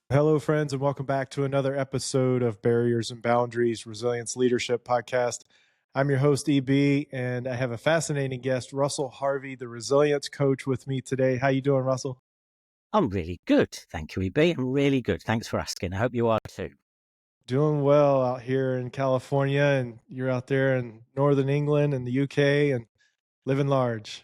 Hello, friends, and welcome back to another episode of Barriers and Boundaries Resilience Leadership Podcast. I'm your host, EB, and I have a fascinating guest, Russell Harvey, the resilience coach, with me today. How you doing, Russell? I'm really good. Thank you, EB. I'm really good. Thanks for asking. I hope you are too. Doing well out here in California, and you're out there in Northern England and the UK and living large.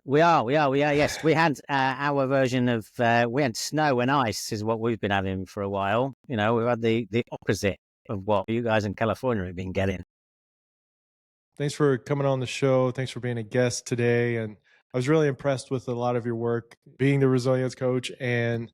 We are. Yes, we had our version of, we had snow and ice is what we've been having for a while. You know, we've had the opposite of what you guys in California have been getting. Thanks for coming on the show. Thanks for being a guest today. And I was really impressed with a lot of your work being the resilience coach. And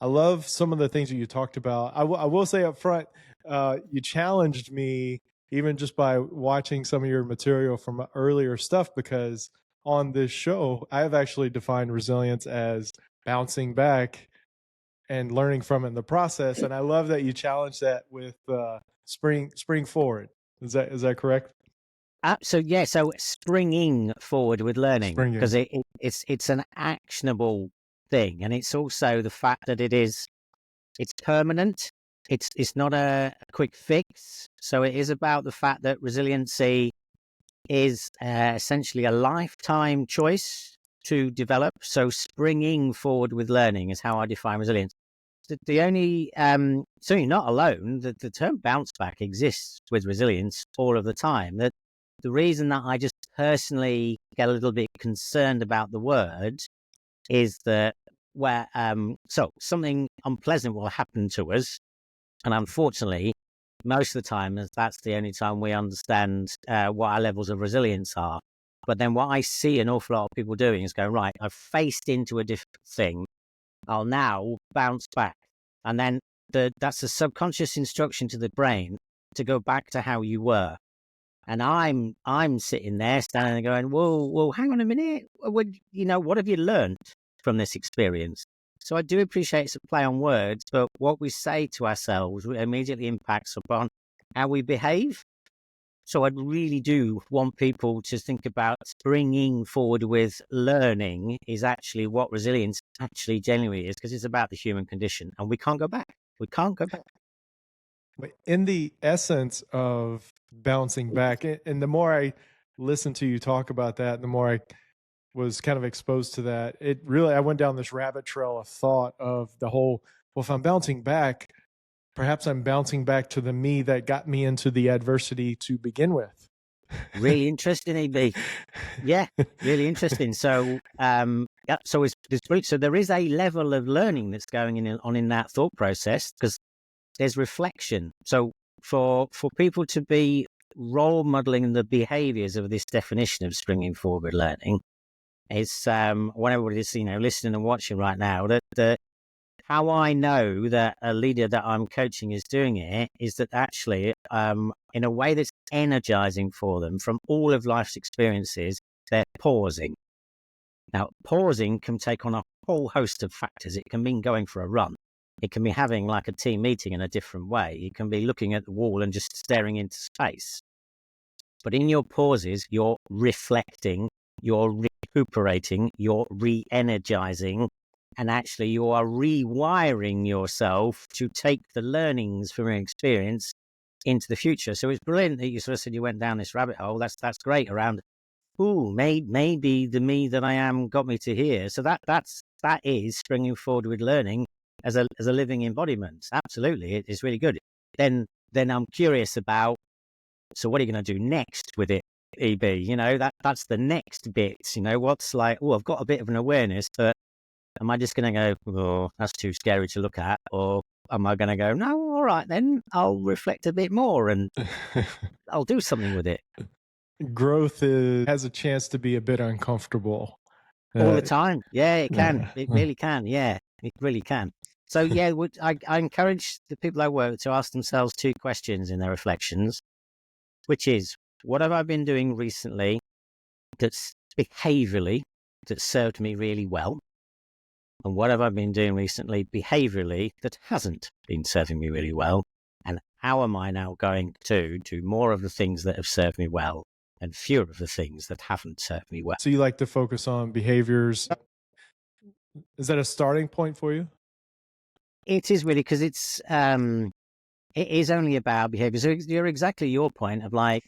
I love some of the things that you talked about. I will say up front, you challenged me even just by watching some of your material from earlier stuff, because on this show, I have actually defined resilience as bouncing back and learning from it in the process. And I love that you challenged that with spring forward. Is that correct? So springing forward with learning, because Springing. it's an actionable thing, and it's also the fact that it's permanent. It's not a quick fix. So it is about the fact that resiliency is essentially a lifetime choice to develop. So springing forward with learning is how I define resilience. The only, so you're not alone. The term bounce back exists with resilience all of the time. That the reason that I just personally get a little bit concerned about the word is that so something unpleasant will happen to us, and unfortunately, most of the time, that's the only time we understand what our levels of resilience are. But then what I see an awful lot of people doing is going, right, I've faced into a different thing. I'll now bounce back. And then that's a subconscious instruction to the brain to go back to how you were. And I'm sitting there standing there going, whoa, hang on a minute. What have you learned from this experience? So I do appreciate it's a play on words, but what we say to ourselves immediately impacts upon how we behave. So I really do want people to think about bringing forward with learning is actually what resilience actually genuinely is, because it's about the human condition, and we can't go back. We can't go back. In the essence of bouncing back, and the more I listened to you talk about that, the more I was kind of exposed to that, I went down this rabbit trail of thought of the whole, well, if I'm bouncing back, perhaps I'm bouncing back to the me that got me into the adversity to begin with. Really interesting, EB. Yeah, really interesting. So, so there is a level of learning that's going on in that thought process, because there's reflection. So for people to be role modeling the behaviors of this definition of springing forward learning, is when everybody's listening and watching right now, that how I know that a leader that I'm coaching is doing it is that actually in a way that's energizing for them from all of life's experiences, they're pausing. Now, pausing can take on a whole host of factors. It can mean going for a run. It can be having like a team meeting in a different way. It can be looking at the wall and just staring into space. But in your pauses, you're reflecting, you're recuperating, you're re-energizing, and actually you are rewiring yourself to take the learnings from your experience into the future. So it's brilliant that you sort of said you went down this rabbit hole. That's great around, maybe the me that I am got me to here. So that is springing forward with learning as a living embodiment. Absolutely, it's really good. Then I'm curious about, so what are you going to do next with it, EB? That's the next bit. What's like, I've got a bit of an awareness, but am I just going to go, oh, that's too scary to look at? Or am I going to go, no, all right, then I'll reflect a bit more and I'll do something with it. Growth has a chance to be a bit uncomfortable. All the time. Yeah, it can. It Yeah. really can. Yeah, it really can. So yeah, I encourage the people I work with to ask themselves two questions in their reflections, which is, what have I been doing recently that's behaviorally that served me really well? And what have I been doing recently behaviorally that hasn't been serving me really well? And how am I now going to do more of the things that have served me well and fewer of the things that haven't served me well? So you like to focus on behaviors. Is that a starting point for you? It is really, because it is only about behavior. So you're exactly your point of like,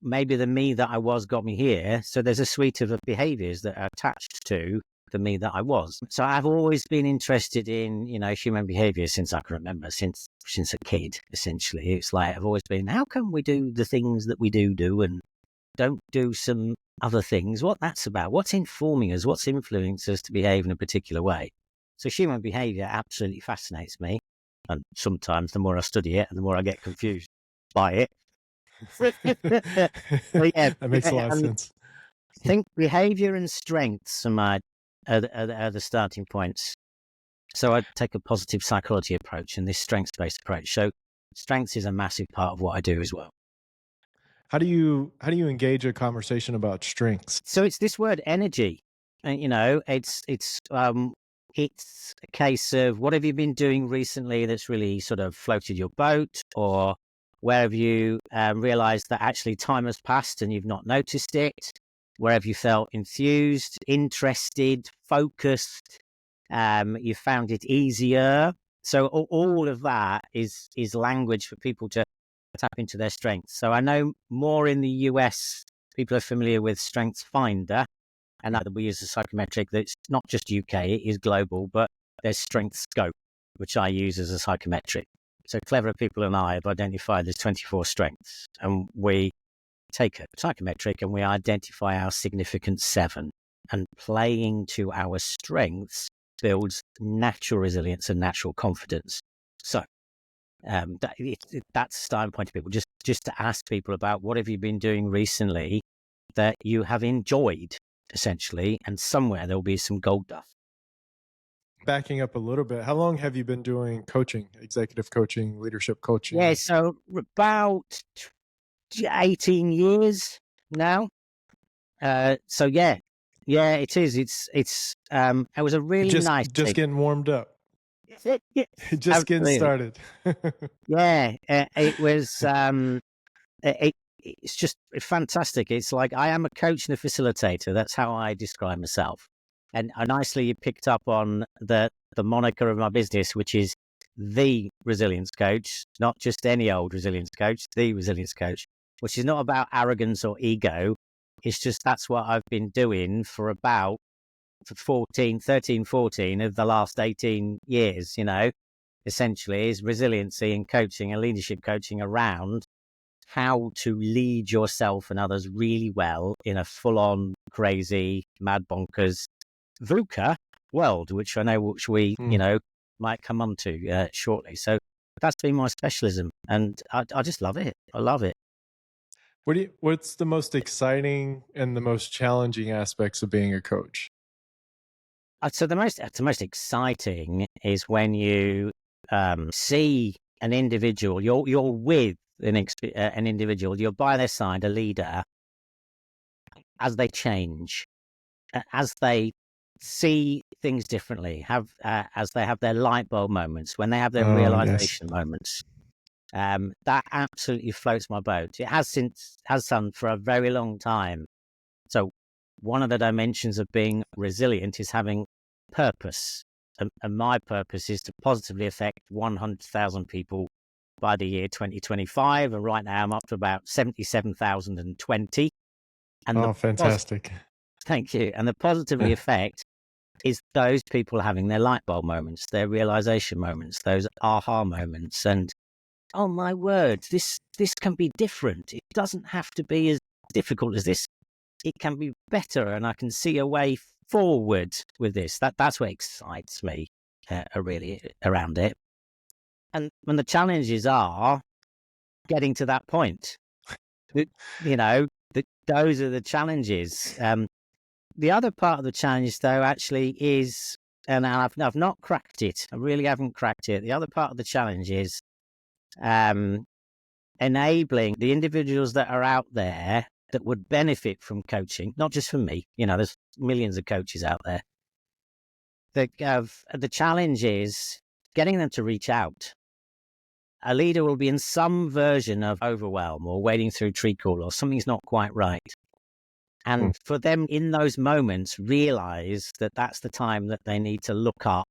maybe the me that I was got me here. So there's a suite of behaviors that are attached to the me that I was. So I've always been interested in, human behavior since I can remember, since a kid, essentially. It's like, I've always been, how come we do the things that we do and don't do some other things? What that's about, what's informing us, what's influencing us to behave in a particular way. So human behavior absolutely fascinates me. And sometimes the more I study it, the more I get confused by it. So, yeah, That makes a lot of and sense. I think behavior and strengths are the starting points. So I take a positive psychology approach and this strengths-based approach. So strengths is a massive part of what I do as well. How do you engage a conversation about strengths? So it's this word energy, and it's a case of what have you been doing recently that's really sort of floated your boat, or where have you realized that actually time has passed and you've not noticed it? Where have you felt enthused, interested, focused? You found it easier. So all of that is language for people to tap into their strengths. So I know more in the US, people are familiar with Strengths Finder, and that we use a psychometric that's not just UK, it is global, but there's Strength Scope, which I use as a psychometric. So clever people and I have identified there's 24 strengths, and we take a psychometric and we identify our significant 7, and playing to our strengths builds natural resilience and natural confidence. So that's the starting point to people, just to ask people about what have you been doing recently that you have enjoyed, essentially, and somewhere there'll be some gold dust. Backing up a little bit, how long have you been doing coaching, executive coaching, leadership coaching? Yeah, so about 18 years now. So yeah, it is. It was a really nice just getting warmed up. Just getting absolutely. started. Yeah, it was. It's just fantastic. It's like I am a coach and a facilitator. That's how I describe myself. And nicely, you picked up on the moniker of my business, which is the resilience coach, not just any old resilience coach, the resilience coach, which is not about arrogance or ego. It's just that's what I've been doing for about 14 of the last 18 years, essentially, is resiliency and coaching and leadership coaching around how to lead yourself and others really well in a full-on crazy mad bonkers VUCA world, which I know we might come on to shortly. So that's been my specialism, and I just love it. I love it. What's the most exciting and the most challenging aspects of being a coach? So the most exciting is when you see an individual, you're with an individual, you're by their side, a leader, as they change, as they see things differently, as they have their light bulb moments, when they have their realization moments. That absolutely floats my boat. It has done for a very long time. So one of the dimensions of being resilient is having purpose. And my purpose is to positively affect 100,000 people by the year 2025. And right now I'm up to about 77,020. And fantastic. thank you. And the positively affect is those people having their light bulb moments, their realization moments, those aha moments. And oh my word, this can be different. It doesn't have to be as difficult as this. It can be better, and I can see a way forward with this. That's what excites me really around it. And when the challenges are getting to that point, those are the challenges. The other part of the challenge, though, actually is, and I've not cracked it. I really haven't cracked it. The other part of the challenge is enabling the individuals that are out there that would benefit from coaching, not just from me. There's millions of coaches out there. The challenge is getting them to reach out. A leader will be in some version of overwhelm or wading through treacle, or something's not quite right. And for them in those moments, realize that that's the time that they need to look up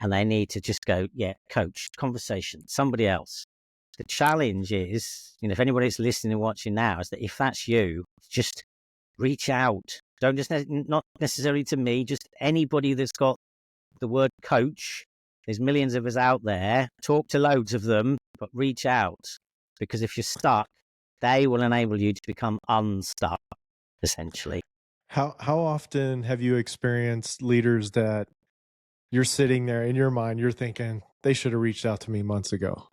and they need to just go, yeah, coach, conversation, somebody else. The challenge is, if anybody's listening and watching now, is that if that's you, just reach out. Don't just, not necessarily to me, just anybody that's got the word coach. There's millions of us out there. Talk to loads of them, but reach out, because if you're stuck, they will enable you to become unstuck, essentially. How often have you experienced leaders that you're sitting there in your mind, you're thinking they should have reached out to me months ago?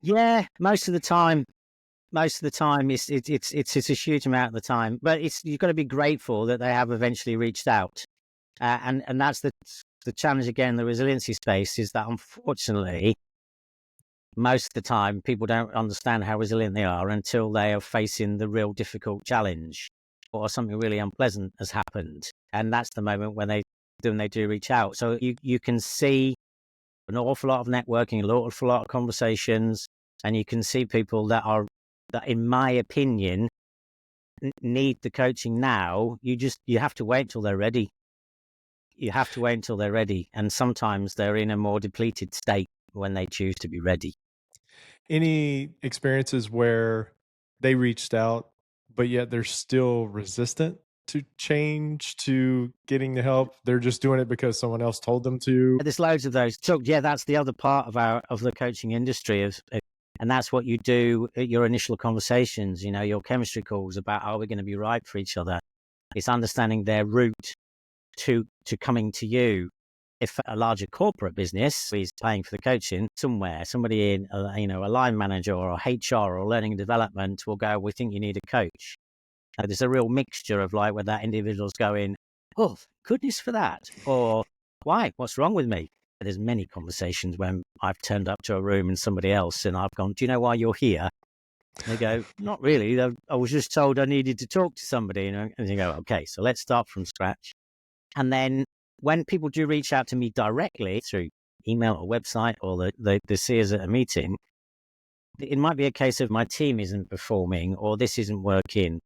Yeah, most of the time. It's a huge amount of the time, but you've got to be grateful that they have eventually reached out, and that's the challenge again. The resiliency space is that, unfortunately, most of the time people don't understand how resilient they are until they are facing the real difficult challenge, or something really unpleasant has happened, and that's the moment when they do reach out. So you can see an awful lot of networking, an awful lot of conversations, and you can see people that, in my opinion, need the coaching now. You have to wait until they're ready. You have to wait until they're ready. And sometimes they're in a more depleted state when they choose to be ready. Any experiences where they reached out, but yet they're still resistant to change, to getting the help? They're just doing it because someone else told them to. There's loads of those. So yeah, that's the other part of the coaching industry, and that's what you do at your initial conversations, your chemistry calls about, are we going to be right for each other? It's understanding their route to coming to you. If a larger corporate business is paying for the coaching somewhere, somebody in, a line manager or HR or learning and development will go, we think you need a coach. There's a real mixture of where that individual's going, oh, goodness for that. Or why? What's wrong with me? There's many conversations when I've turned up to a room and somebody else, and I've gone, do you know why you're here? And they go, not really. I was just told I needed to talk to somebody. And you go, okay, so let's start from scratch. And then when people do reach out to me directly through email or website, or they see us at a meeting, it might be a case of my team isn't performing, or this isn't working.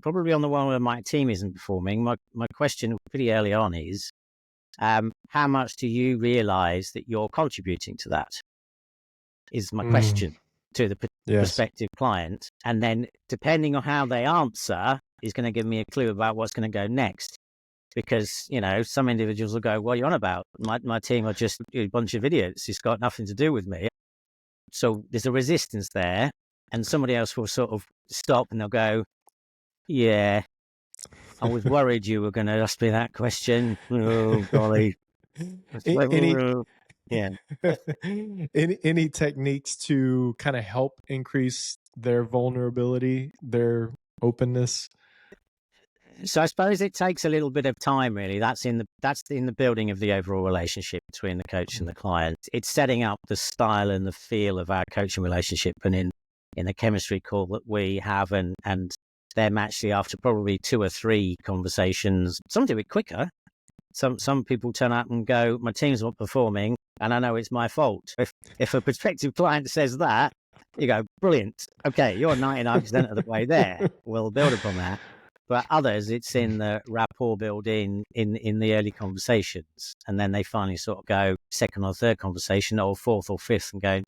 Probably on the one where my team isn't performing, my question pretty early on is, how much do you realize that you're contributing to that? Is my question to the prospective client. And then depending on how they answer is going to give me a clue about what's going to go next. Because, some individuals will go, what are you on about? My team are just a bunch of idiots. It's got nothing to do with me. So there's a resistance there. And somebody else will sort of stop and they'll go, yeah, I was worried you were going to ask me that question. Oh, golly. Yeah. Any techniques to kind of help increase their vulnerability, their openness? So I suppose it takes a little bit of time, really. That's in the building of the overall relationship between the coach and the client. It's setting up the style and the feel of our coaching relationship, and in the chemistry call that we have, and them actually after probably 2 or 3 conversations. Some do it quicker. Some people turn up and go, my team's not performing, and I know it's my fault. If a prospective client says that, you go, brilliant. Okay, you're 99% of the way there. We'll build upon that. But others, it's in the rapport building in the early conversations. And then they finally sort of go second or third conversation, or fourth or fifth, and go,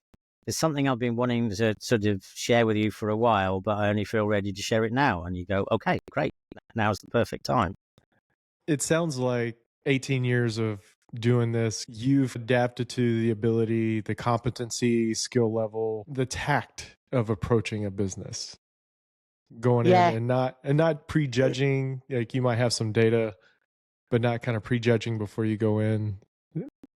there's something I've been wanting to sort of share with you for a while, but I only feel ready to share it now. And you go, okay, great. Now's the perfect time. It sounds like 18 years of doing this, you've adapted to the ability, the competency, skill level, the tact of approaching a business. Going in and not prejudging. Like, you might have some data, but not kind of prejudging before you go in.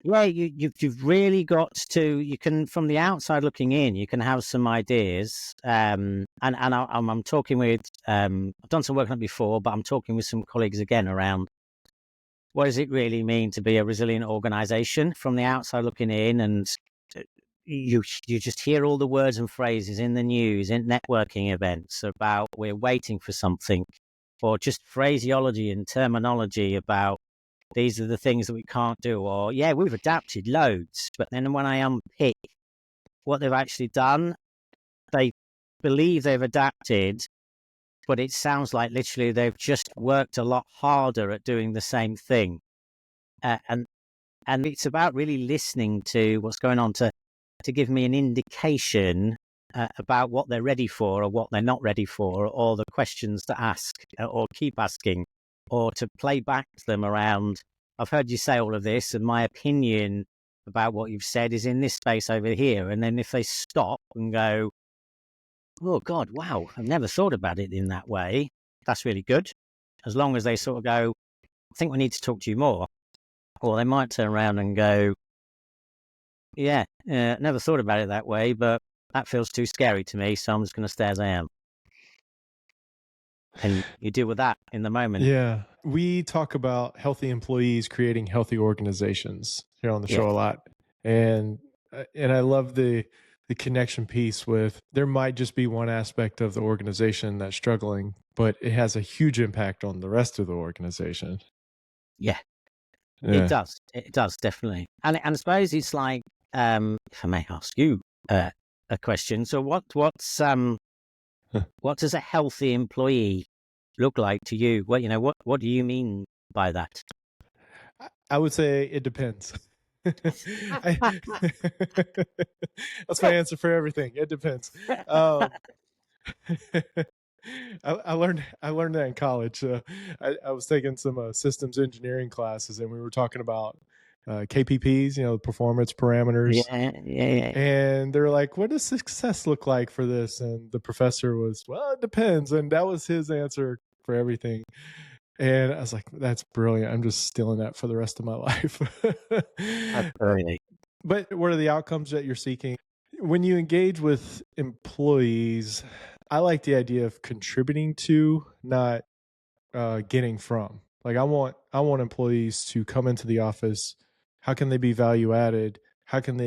Yeah, you've really got to. You can, from the outside looking in, you can have some ideas. And I'm talking with. I've done some work on it before, but I'm talking with some colleagues again around what does it really mean to be a resilient organization from the outside looking in. And you just hear all the words and phrases in the news, in networking events about we're waiting for something, or just phraseology and terminology about these are the things that we can't do, or yeah, we've adapted loads. But then when I unpick what they've actually done, they believe they've adapted, but it sounds like literally they've just worked a lot harder at doing the same thing. And And it's about really listening to what's going on to give me an indication about what they're ready for or what they're not ready for, or the questions to ask or keep asking, or to play back to them around, I've heard you say all of this, and my opinion about what you've said is in this space over here. And then if they stop and go, oh God, wow, I've never thought about it in that way, that's really good. As long as they sort of go, I think we need to talk to you more. Or they might turn around and go, yeah, never thought about it that way, but that feels too scary to me, so I'm just going to stay as I am. And you deal with that in the moment. Yeah. We talk about healthy employees creating healthy organizations here on the show a lot. And I love the connection piece with, there might just be one aspect of the organization that's struggling, but it has a huge impact on the rest of the organization. Yeah. It does. It does, definitely. And I suppose it's like, if I may ask you a question. So what does a healthy employee look like to you? What do you mean by that? I would say it depends. That's my answer for everything. It depends. I learned that in college. I was taking some systems engineering classes, and we were talking about KPPs, performance parameters. Yeah. And they're like, "What does success look like for this?" And the professor was, "Well, it depends," and that was his answer for everything. And I was like, "That's brilliant. I'm just stealing that for the rest of my life." But what are the outcomes that you're seeking? When you engage with employees, I like the idea of contributing to, not getting from. Like, I want employees to come into the office. How can they be value added? How can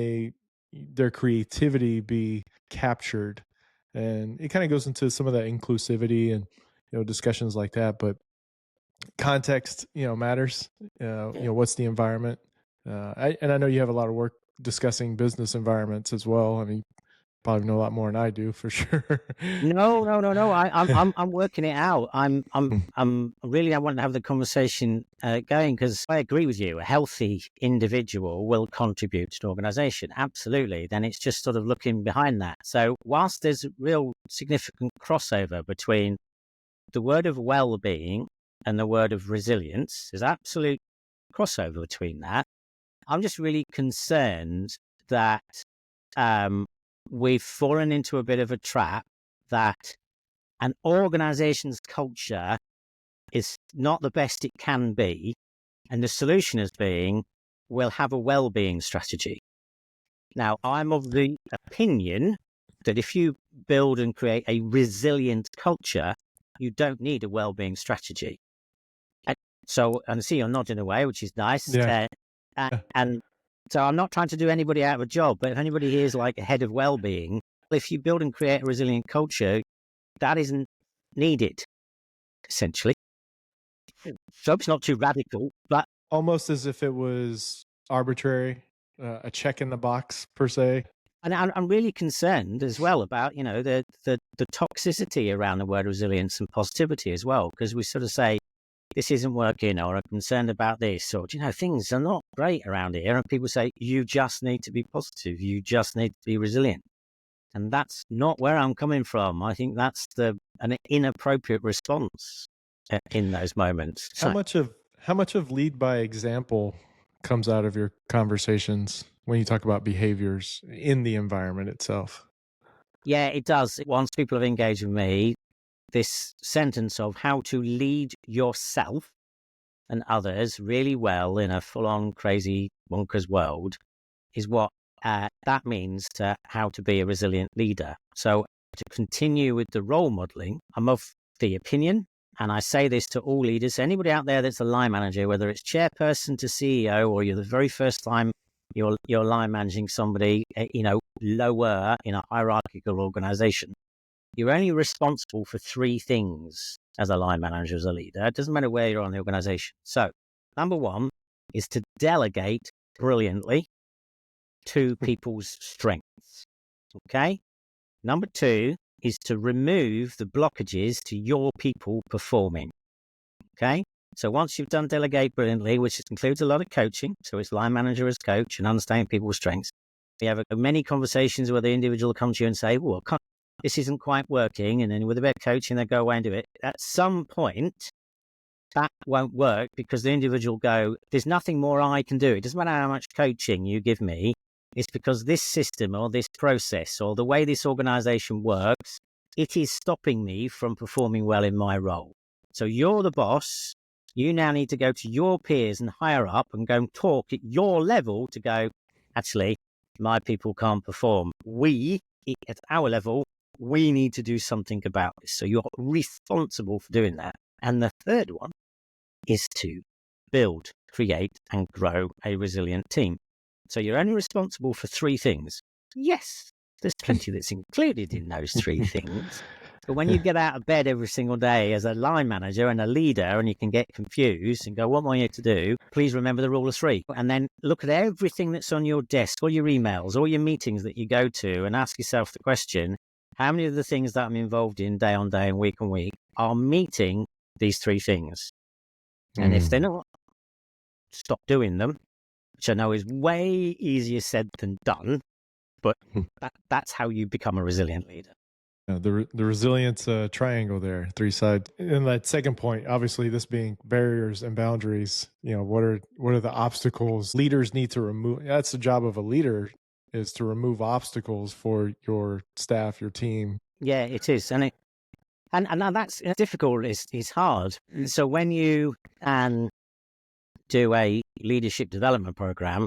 their creativity be captured? And it kind of goes into some of that inclusivity and discussions like that. But context, matters. What's the environment? I know you have a lot of work discussing business environments as well. I mean, probably know a lot more than I do, for sure. No. I'm working it out. I'm really, I want to have the conversation going, because I agree with you. A healthy individual will contribute to an organization. Absolutely. Then it's just sort of looking behind that. So whilst there's real significant crossover between the word of well-being and the word of resilience, there's absolute crossover between that. I'm just really concerned that we've fallen into a bit of a trap that an organization's culture is not the best it can be, and the solution is being, we'll have a well-being strategy. Now, I'm of the opinion that if you build and create a resilient culture, you don't need a well-being strategy. And so, and I see you're nodding away, which is nice. Yeah. And so I'm not trying to do anybody out of a job, but if anybody here is like a head of well-being, if you build and create a resilient culture, that isn't needed, essentially. So it's not too radical, but Almost as if it was arbitrary, a check in the box per se. and I'm really concerned as well about the toxicity around the word resilience and positivity as well, because we sort of say this isn't working, or I'm concerned about this, or things are not great around here, and people say you just need to be positive, you just need to be resilient. And that's not where I'm coming from. I think that's an inappropriate response in those moments. How much of lead by example comes out of your conversations when you talk about behaviors in the environment itself? Yeah, it does. Once people have engaged with me, this sentence of how to lead yourself and others really well in a full-on crazy bonkers world is what that means to how to be a resilient leader. So to continue with the role modeling, I'm of the opinion, and I say this to all leaders, anybody out there that's a line manager, whether it's chairperson to CEO, or you're the very first time you're line managing somebody, lower in a hierarchical organization, you're only responsible for three things as a line manager, as a leader. It doesn't matter where you're on the organization. So number one is to delegate brilliantly to people's strengths. Okay. Number two is to remove the blockages to your people performing. Okay. So once you've done delegate brilliantly, which includes a lot of coaching, so it's line manager as coach and understanding people's strengths, you have many conversations where the individual will come to you and say, well, this isn't quite working. And then with a bit of coaching, they go away and do it. At some point, that won't work because the individual go, there's nothing more I can do. It doesn't matter how much coaching you give me. It's because this system or this process or the way this organization works, it is stopping me from performing well in my role. So you're the boss. You now need to go to your peers and higher up and go and talk at your level to go, actually, my people can't perform. We, at our level, we need to do something about this. So you're responsible for doing that. And the third one is to build, create, and grow a resilient team. So you're only responsible for three things. Yes, there's plenty that's included in those three things. But when you get out of bed every single day as a line manager and a leader and you can get confused and go, what am I here to do? Please remember the rule of three. And then look at everything that's on your desk, all your emails, all your meetings that you go to and ask yourself the question, how many of the things that I'm involved in day on day and week on week are meeting these three things? And if they're not, stop doing them, which I know is way easier said than done, but that's how you become a resilient leader. The resilience triangle there, three sides. And that second point, obviously, this being barriers and boundaries. What are the obstacles leaders need to remove? That's the job of a leader, is to remove obstacles for your staff, your team. Yeah, it is, and that's difficult. It's hard. So when you do a leadership development program,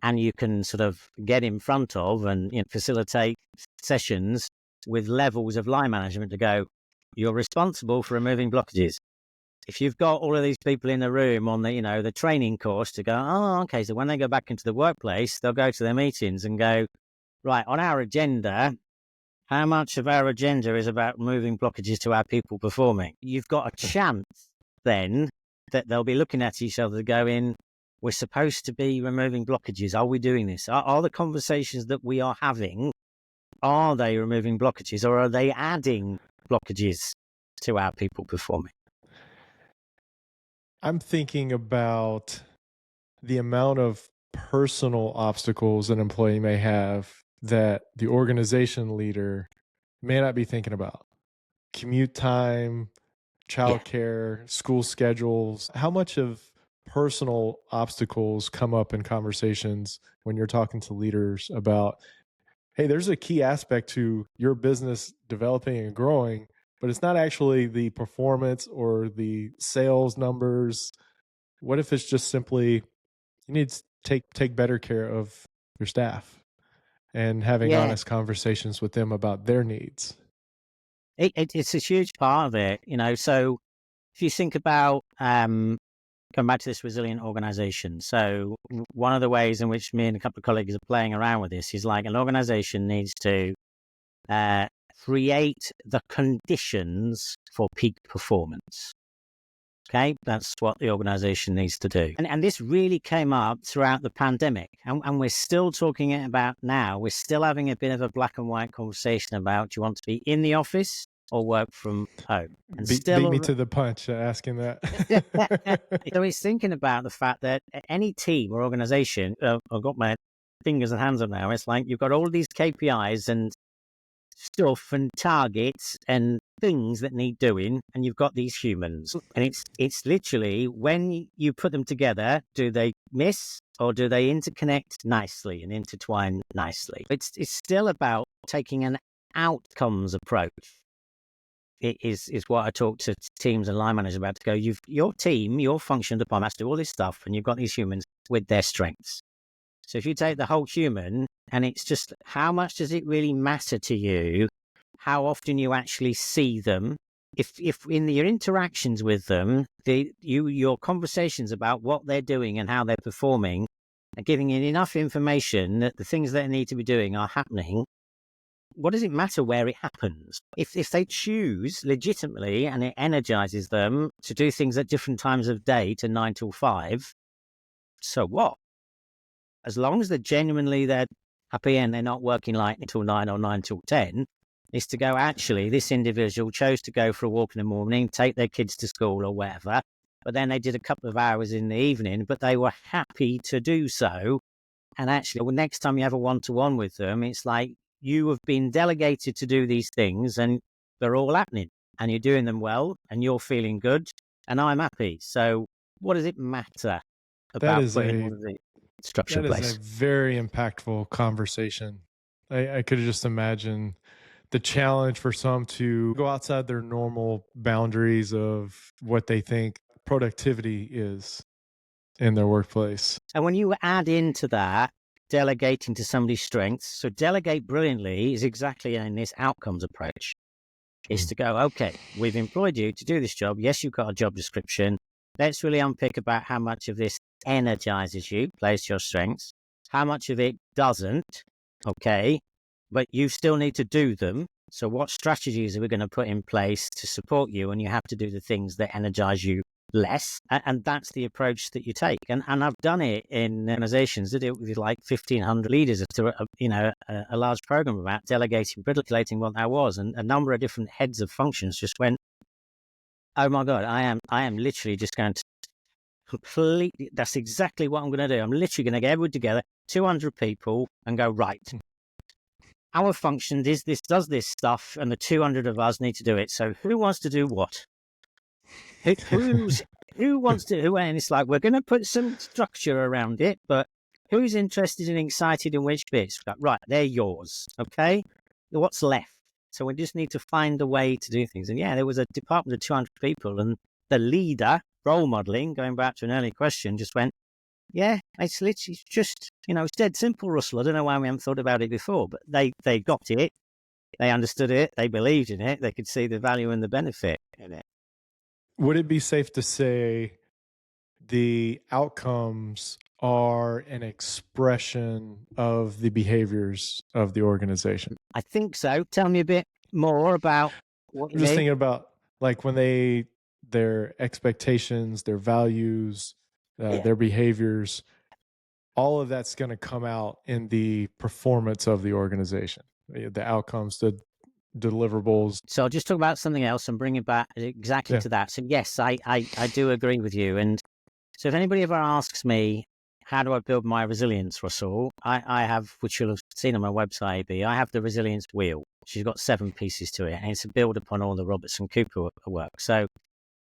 and you can sort of get in front of and facilitate sessions with levels of line management to go, you're responsible for removing blockages. If you've got all of these people in the room on the training course to go, oh, okay, so when they go back into the workplace, they'll go to their meetings and go, right, on our agenda, how much of our agenda is about removing blockages to our people performing? You've got a chance then that they'll be looking at each other going, we're supposed to be removing blockages. Are we doing this? Are the conversations that we are having, are they removing blockages or are they adding blockages to our people performing? I'm thinking about the amount of personal obstacles an employee may have that the organization leader may not be thinking about. Commute time, childcare, school schedules. How much of personal obstacles come up in conversations when you're talking to leaders about, hey, there's a key aspect to your business developing and growing, but it's not actually the performance or the sales numbers. What if it's just simply you need to take better care of your staff and having honest conversations with them about their needs? It's a huge part of it, So if you think about come back to this resilient organization. So one of the ways in which me and a couple of colleagues are playing around with this is like an organization needs to create the conditions for peak performance. Okay, that's what the organization needs to do. And this really came up throughout the pandemic. And we're still talking about now. We're still having a bit of a black and white conversation about, do you want to be in the office or work from home? And beat me to the punch asking that. So he's thinking about the fact that any team or organization, I've got my fingers and hands on now, it's like you've got all these KPIs and stuff and targets and things that need doing, and you've got these humans, and it's literally when you put them together, do they miss or do they interconnect nicely and intertwine nicely? It's still about taking an outcomes approach. It is what I talk to teams and line managers about, to go, your team, your function department has to do all this stuff, and you've got these humans with their strengths. So if you take the whole human, and it's just how much does it really matter to you, how often you actually see them, if in your interactions with them, your conversations about what they're doing and how they're performing are giving you enough information that the things that they need to be doing are happening, what does it matter where it happens? If they choose legitimately and it energizes them to do things at different times of day to 9 till 5, so what? As long as they're happy and they're not working like until 9 or 9 till 10, is to go, actually, this individual chose to go for a walk in the morning, take their kids to school or whatever, but then they did a couple of hours in the evening, but they were happy to do so. And actually, well, next time you have a one-to-one with them, it's like you have been delegated to do these things and they're all happening and you're doing them well and you're feeling good and I'm happy. So what does it matter That about is putting a all of the structure in that is a place? very impactful conversation. I could just imagine the challenge for some to go outside their normal boundaries of what they think productivity is in their workplace. And when you add into that, delegating to somebody's strengths, so delegate brilliantly is exactly in this outcomes approach. Is to go, okay, we've employed you to do this job. Yes, you've got a job description. Let's really unpick about how much of this energizes you, plays to your strengths, how much of it doesn't, okay, but you still need to do them. So what strategies are we going to put in place to support you when you have to do the things that energize you less? And that's the approach that you take. And I've done it in organizations that it with like 1,500 leaders to a large program about delegating, calculating what that was. And a number of different heads of functions just went, oh my God, I am literally just going to completely, that's exactly what I'm going to do. I'm literally going to get everyone together, 200 people, and go, right, our function is this, does this stuff, and the 200 of us need to do it. So who wants to do what? Who wants to who? And it's like, we're going to put some structure around it, but who's interested and excited in which bits? Like, right, they're yours. Okay, what's left? So we just need to find a way to do things. And yeah, there was a department of 200 people, and the leader, role modeling, going back to an early question, just went, yeah, it's literally just, it's dead simple, Russell. I don't know why we haven't thought about it before, but they got it, they understood it, they believed in it, they could see the value and the benefit in it. Would it be safe to say the outcomes are an expression of the behaviors of the organization? I think so. Tell me a bit more about what you I'm just mean. thinking about like when their expectations, their values, their behaviors, all of that's going to come out in the performance of the organization, the outcomes, the deliverables. So I'll just talk about something else and bring it back exactly to that. So yes, I do agree with you. And so if anybody ever asks me, how do I build my resilience, Russell? I have, which you'll have seen on my website, I have the resilience wheel. She's got 7 pieces to it, and it's a build upon all the Robertson Cooper work. So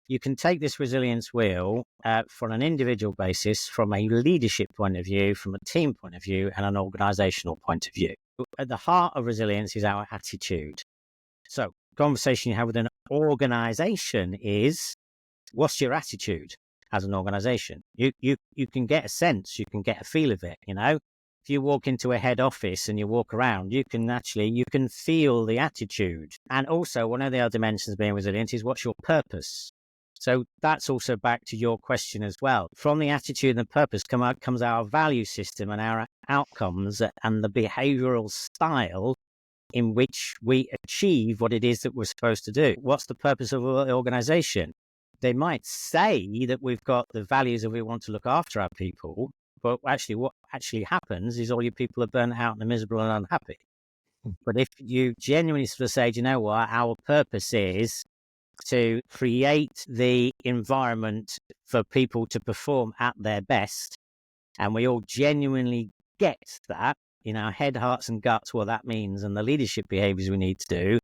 you can take this resilience wheel from an individual basis, from a leadership point of view, from a team point of view, and an organizational point of view. At the heart of resilience is our attitude. So conversation you have with an organization is, what's your attitude as an organization? You can get a sense, you can get a feel of it, If you walk into a head office and you walk around, you can feel the attitude. And also one of the other dimensions of being resilient is, what's your purpose? So that's also back to your question as well. From the attitude and the purpose comes our value system and our outcomes and the behavioral style in which we achieve what it is that we're supposed to do. What's the purpose of the organization? They might say that we've got the values that we want to look after our people, but actually what actually happens is all your people are burnt out and miserable and unhappy. But if you genuinely sort of say, do you know what, our purpose is to create the environment for people to perform at their best, and we all genuinely get that in our head, hearts and guts, what that means and the leadership behaviors we need to do,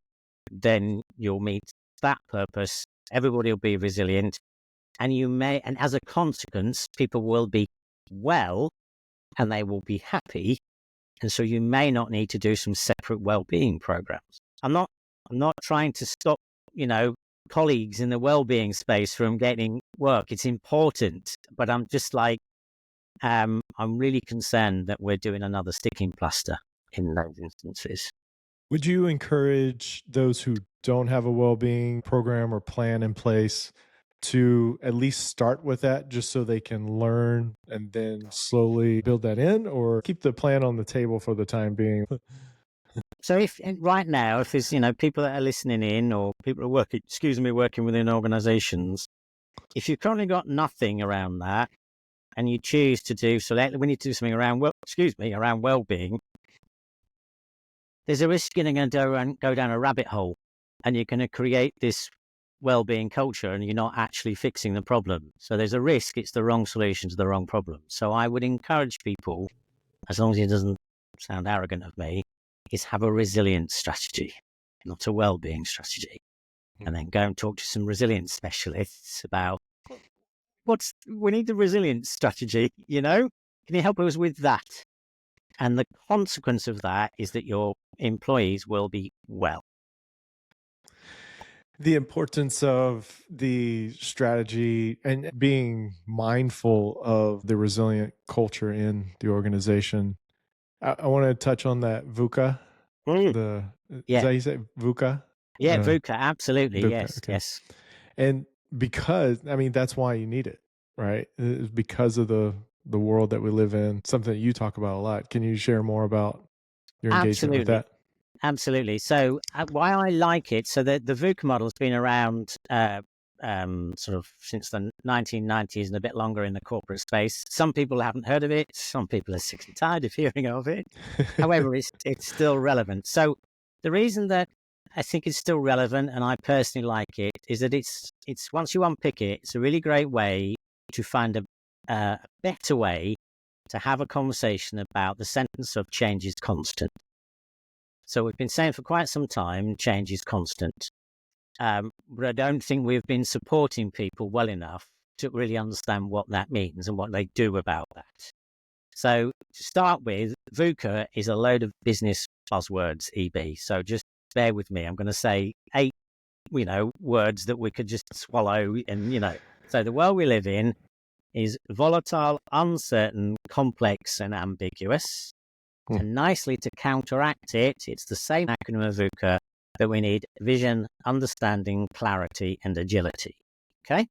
then you'll meet that purpose. Everybody will be resilient, and as a consequence, people will be well and they will be happy. And so you may not need to do some separate well-being programs. I'm not trying to stop, colleagues in the well-being space from getting work. It's important, but I'm just like, I'm really concerned that we're doing another sticking plaster in those instances. Would you encourage those who don't have a well-being program or plan in place to at least start with that, just so they can learn and then slowly build that in, or keep the plan on the table for the time being? So if right now, if there's, people that are listening in, or people are working within organizations, if you've currently got nothing around that and you choose to do, we need to do something around well-being, there's a risk you're going to go down a rabbit hole, and you're going to create this well-being culture and you're not actually fixing the problem. So there's a risk it's the wrong solution to the wrong problem. So I would encourage people, as long as it doesn't sound arrogant of me, is have a resilience strategy, not a well-being strategy. And then go and talk to some resilience specialists about we need the resilience strategy, Can you help us with that? And the consequence of that is that your employees will be well. The importance of the strategy and being mindful of the resilient culture in the organization. I want to touch on that VUCA. Is that how you say VUCA? Yeah, VUCA, absolutely. VUCA, Yes, okay. yes. And because, that's why you need it, right? It's because of the world that we live in, something that you talk about a lot. Can you share more about your engagement with that? Absolutely. So why I like it, so the VUCA model has been around sort of since the 1990s and a bit longer in the corporate space. Some people haven't heard of it. Some people are sick and tired of hearing of it. However, it's still relevant. So the reason that I think it's still relevant and I personally like it is that it's once you unpick it, it's a really great way to find a better way to have a conversation about the sentence of change is constant. So we've been saying for quite some time, change is constant. But I don't think we've been supporting people well enough to really understand what that means and what they do about that. So to start with, VUCA is a load of business buzzwords, EB. So just bear with me. I'm going to say 8, words that we could just swallow. And, so the world we live in is volatile, uncertain, complex, and ambiguous. And nicely to counteract it, it's the same acronym of VUCA, that we need vision, understanding, clarity, and agility. Okay?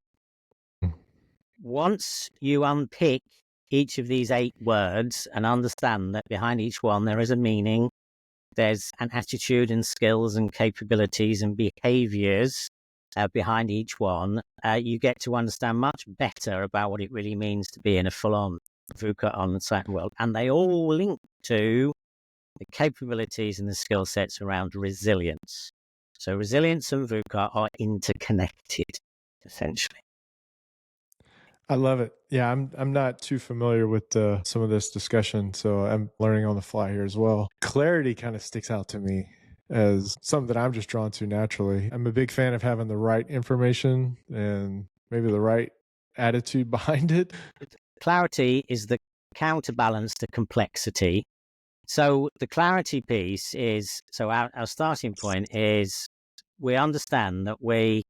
Once you unpick each of these 8 words and understand that behind each one there is a meaning, there's an attitude and skills and capabilities and behaviors behind each one, you get to understand much better about what it really means to be in a full-on VUCA uncertain world. And they all link to the capabilities and the skill sets around resilience. So resilience and VUCA are interconnected, essentially. I love it. Yeah, I'm not too familiar with some of this discussion, so I'm learning on the fly here as well. Clarity kind of sticks out to me as something that I'm just drawn to naturally. I'm a big fan of having the right information and maybe the right attitude behind it. Clarity is the counterbalance to complexity. So the clarity piece is, so our starting point is we understand that we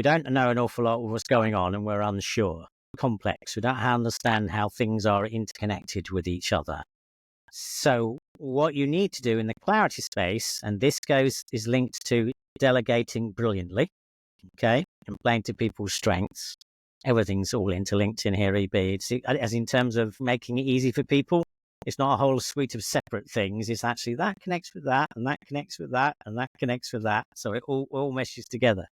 don't know an awful lot of what's going on and we're unsure. Complex. We don't understand how things are interconnected with each other. So what you need to do in the clarity space, and this is linked to delegating brilliantly, okay, and playing to people's strengths. Everything's all interlinked in here, EB. It's, as in terms of making it easy for people. It's not a whole suite of separate things. It's actually that connects with that, and that connects with that, and that connects with that. So it all meshes together.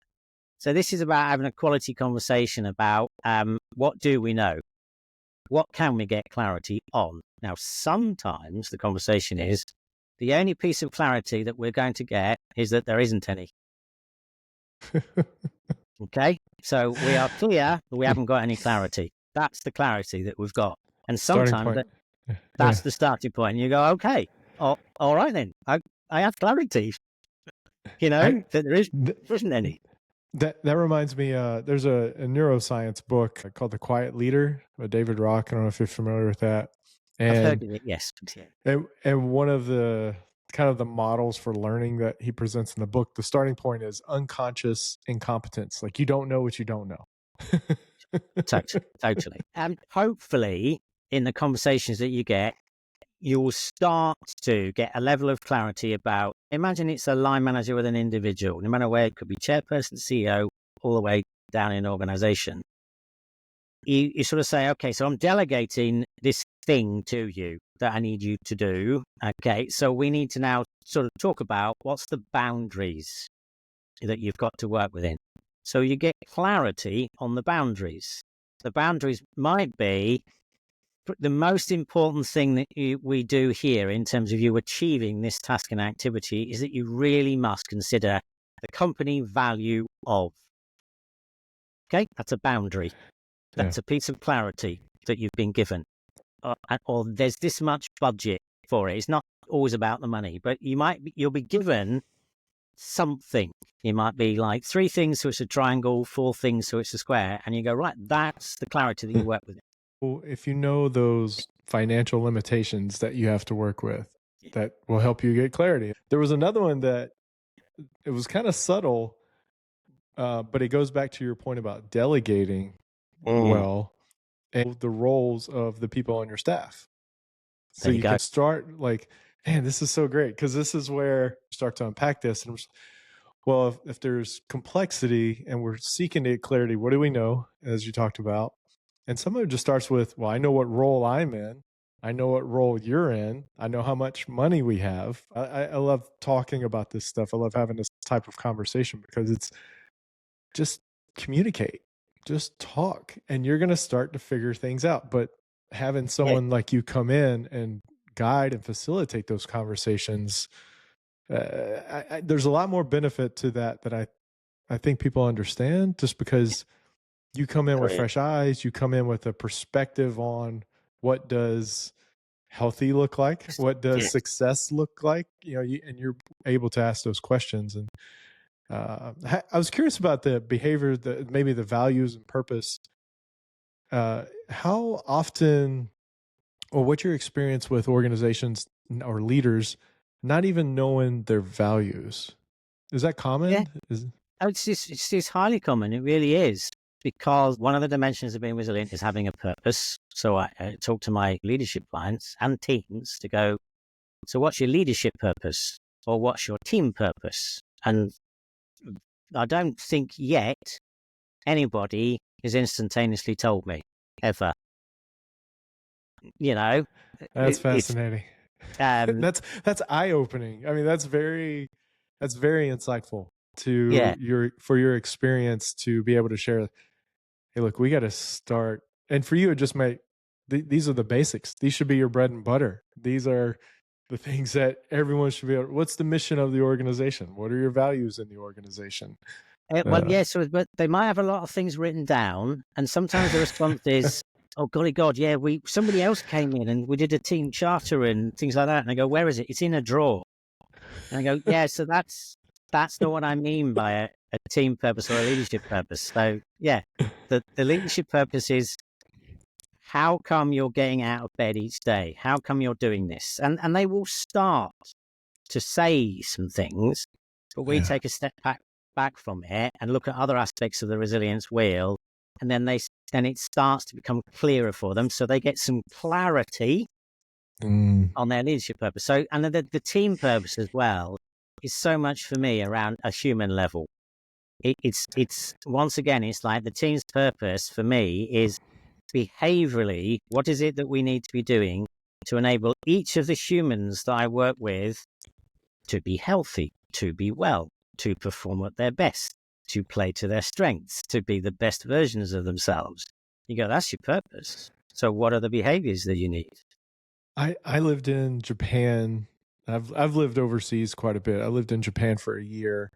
So this is about having a quality conversation about what do we know? What can we get clarity on? Now, sometimes the conversation is the only piece of clarity that we're going to get is that there isn't any. Okay, so we are clear, but we haven't got any clarity. That's the clarity that we've got. And sometimes that's the starting point. And you go, okay, all right then, I have clarity, that there isn't any. That reminds me, there's a neuroscience book called The Quiet Leader by David Rock. I don't know if you're familiar with that. And, I've heard of it, yes. And one of the kind of the models for learning that he presents in the book, the starting point is unconscious incompetence. Like you don't know what you don't know. Totally. And hopefully in the conversations that you get, you will start to get a level of clarity about, imagine it's a line manager with an individual, no matter where, it could be chairperson, CEO, all the way down in an organization. You sort of say, okay, so I'm delegating this thing to you that I need you to do. Okay, so we need to now sort of talk about what's the boundaries that you've got to work within. So you get clarity on the boundaries. The boundaries might be the most important thing that we do here in terms of you achieving this task and activity is that you really must consider the company value of. Okay, that's a boundary. That's a piece of clarity that you've been given. Or there's this much budget for it. It's not always about the money, but you'll be given something. It might be like 3 things, so it's a triangle, 4 things, so it's a square, and you go, right, that's the clarity that you work with. Well, if you know those financial limitations that you have to work with, that will help you get clarity. There was another one that it was kind of subtle, but it goes back to your point about delegating well and the roles of the people on your staff. So There you you go. can start like, man, this is so great because this is where you start to unpack this. And well, if there's complexity and we're seeking to get clarity, what do we know, as you talked about? And some of it just starts with, well, I know what role I'm in. I know what role you're in. I know how much money we have. I love talking about this stuff. I love having this type of conversation because it's just communicate, just talk, and you're going to start to figure things out. But having someone like you come in and guide and facilitate those conversations, there's a lot more benefit to that I think people understand, just because you come in with fresh eyes, you come in with a perspective on what does healthy look like, what does success look like, and you're able to ask those questions. And I was curious about the behavior, maybe the values and purpose. How often, or what's your experience with organizations or leaders not even knowing their values? Is that common? It's highly common. It really is, because one of the dimensions of being resilient is having a purpose. So I talk to my leadership clients and teams to go, so what's your leadership purpose, or what's your team purpose? And I don't think yet anybody has instantaneously told me, ever. That's fascinating. That's eye-opening. I mean, that's very insightful for your experience to be able to share. Hey, look, we got to start. And for you, it just these are the basics. These should be your bread and butter. These are the things that everyone should be able. What's the mission of the organization? What are your values in the organization? But they might have a lot of things written down, and sometimes the response is, "Oh, golly God, yeah, somebody else came in and we did a team charter and things like that." And I go, "Where is it? It's in a drawer." And I go, "Yeah, so that's not what I mean by a team purpose or a leadership purpose." So yeah, the leadership purpose is, how come you're getting out of bed each day? How come you're doing this? And they will start to say some things, but we take a step back from it and look at other aspects of the resilience wheel, and then it starts to become clearer for them, so they get some clarity on their leadership purpose. So, and the team purpose as well is so much for me around a human level. It's once again, it's like the team's purpose for me is behaviorally, what is it that we need to be doing to enable each of the humans that I work with to be healthy, to be well, to perform at their best, to play to their strengths, to be the best versions of themselves. You go, that's your purpose. So what are the behaviors that you need? I lived in Japan. I've lived overseas quite a bit. I lived in Japan for a year,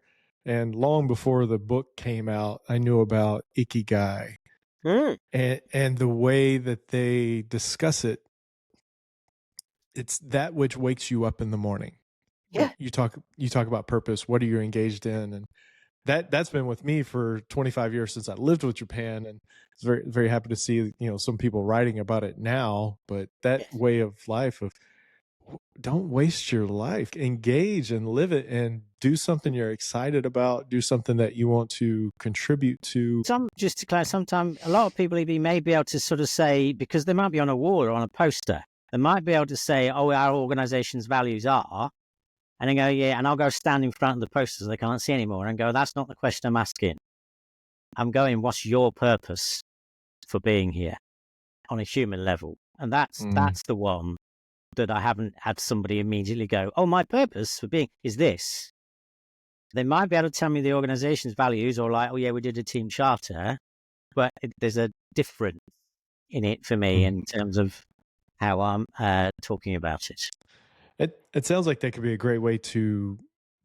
and long before the book came out, I knew about Ikigai. And the way that they discuss it, it's that which wakes you up in the morning. Yeah. You talk about purpose. What are you engaged in? And that's been with me for 25 years since I lived with Japan, and it's very, very happy to see, some people writing about it now. But that way of life of, don't waste your life, engage and live it, and do something you're excited about, do something that you want to contribute to. Just to clarify, sometimes a lot of people may be able to sort of say, because they might be on a wall or on a poster, they might be able to say, oh, our organization's values are, and then go, yeah, and I'll go stand in front of the posters they can't see anymore and go, that's not the question I'm asking. I'm going, what's your purpose for being here on a human level? And that's the one that I haven't had somebody immediately go, oh, my purpose for being is this. They might be able to tell me the organization's values, or like, oh yeah, we did a team charter, but there's a difference in it for me in terms of how I'm talking about it. It sounds like that could be a great way to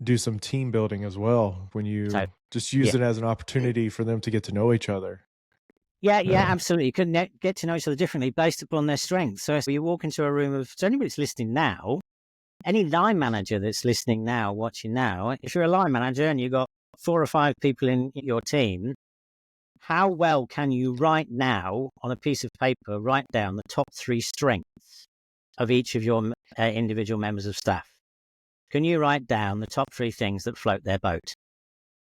do some team building as well when you just use it as an opportunity for them to get to know each other. Yeah, absolutely. You can get to know each other differently based upon their strengths. So if you walk into a room of, so anybody that's listening now, any line manager that's listening now, watching now, if you're a line manager and you've got 4 or 5 people in your team, how well can you right now on a piece of paper write down the top 3 strengths of each of your individual members of staff? Can you write down the top 3 things that float their boat?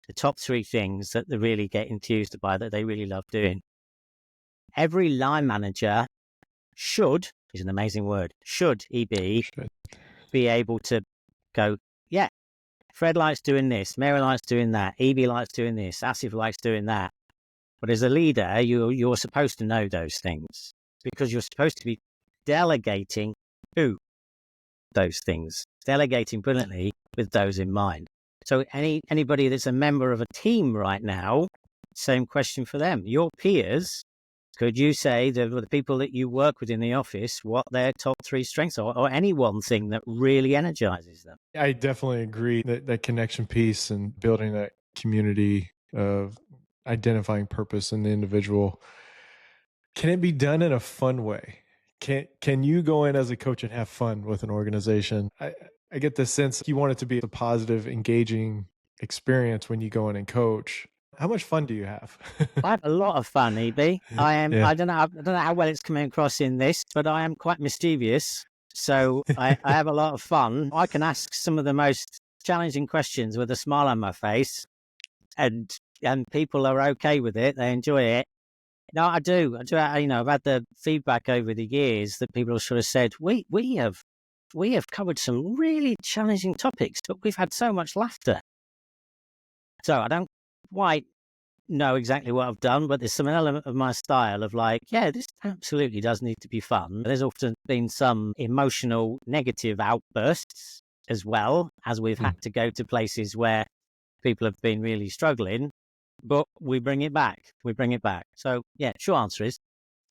The top 3 things that they really get enthused by, that they really love doing? Every line manager should, is an amazing word, should, EB, be able to go, yeah, Fred likes doing this, Mary likes doing that, EB likes doing this, Asif likes doing that. But as a leader, you're supposed to know those things because you're supposed to be delegating to those things, delegating brilliantly with those in mind. So anybody that's a member of a team right now, same question for them. Your peers, could you say the people that you work with in the office what their top 3 strengths are, or any one thing that really energizes them? I definitely agree that connection piece and building that community of identifying purpose in the individual. Can it be done in a fun way? Can you go in as a coach and have fun with an organization? I get the sense you want it to be a positive, engaging experience when you go in and coach. How much fun do you have? I have a lot of fun, EB. I don't know how well it's coming across in this, but I am quite mischievous. So I have a lot of fun. I can ask some of the most challenging questions with a smile on my face, and people are okay with it. They enjoy it. No, I do. You know, I've had the feedback over the years that people have sort of said, we have covered some really challenging topics, but we've had so much laughter. So I don't quite know exactly what I've done, but there's some element of my style of like, yeah, this absolutely does need to be fun. There's often been some emotional negative outbursts as well, as we've had to go to places where people have been really struggling, but we bring it back. So yeah, short answer is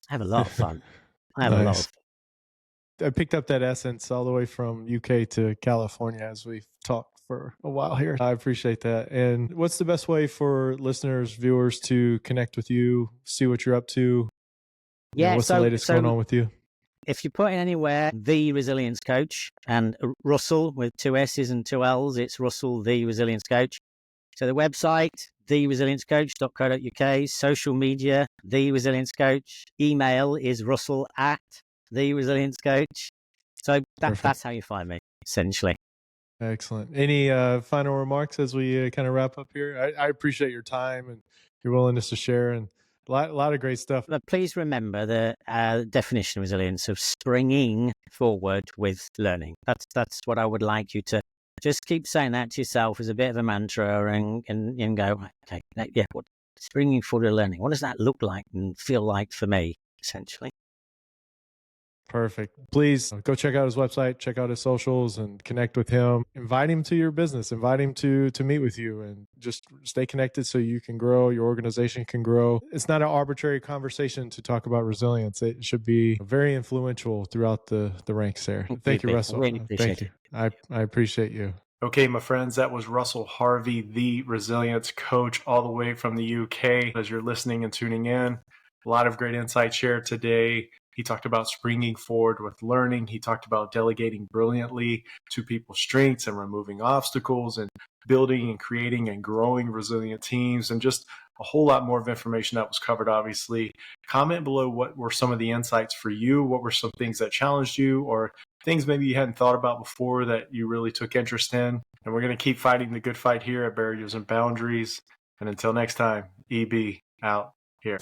I have a lot of fun. I have a lot of fun. I picked up that essence all the way from UK to California as we've talked for a while here. I appreciate that. And what's the best way for listeners, viewers to connect with you, see what you're up to? Yeah, what's the latest going on with you? If you put in anywhere The Resilience Coach and Russell with 2 S's and 2 L's, it's Russell The Resilience Coach. So the website, theresiliencecoach.co.uk, social media, The Resilience Coach, email is russell@theresiliencecoach. So that's how you find me, essentially. Excellent. Any final remarks as we kind of wrap up here? I appreciate your time and your willingness to share, and a lot of great stuff. But please remember the definition of resilience of springing forward with learning. That's what I would like you to just keep saying that to yourself as a bit of a mantra, and go, okay, yeah, what springing forward with learning? What does that look like and feel like for me, essentially? Perfect. Please go check out his website, check out his socials, and connect with him. Invite him to your business. Invite him to meet with you, and just stay connected so you can grow, your organization can grow. It's not an arbitrary conversation to talk about resilience. It should be very influential throughout the ranks there. Thank you, Russell. I really appreciate it. I appreciate you. Okay, my friends, that was Russell Harvey, the resilience coach, all the way from the UK. As you're listening and tuning in, a lot of great insights shared today. He talked about springing forward with learning. He talked about delegating brilliantly to people's strengths and removing obstacles, and building and creating and growing resilient teams, and just a whole lot more of information that was covered, obviously. Comment below what were some of the insights for you. What were some things that challenged you, or things maybe you hadn't thought about before that you really took interest in. And we're going to keep fighting the good fight here at Barriers and Boundaries. And until next time, EB out here.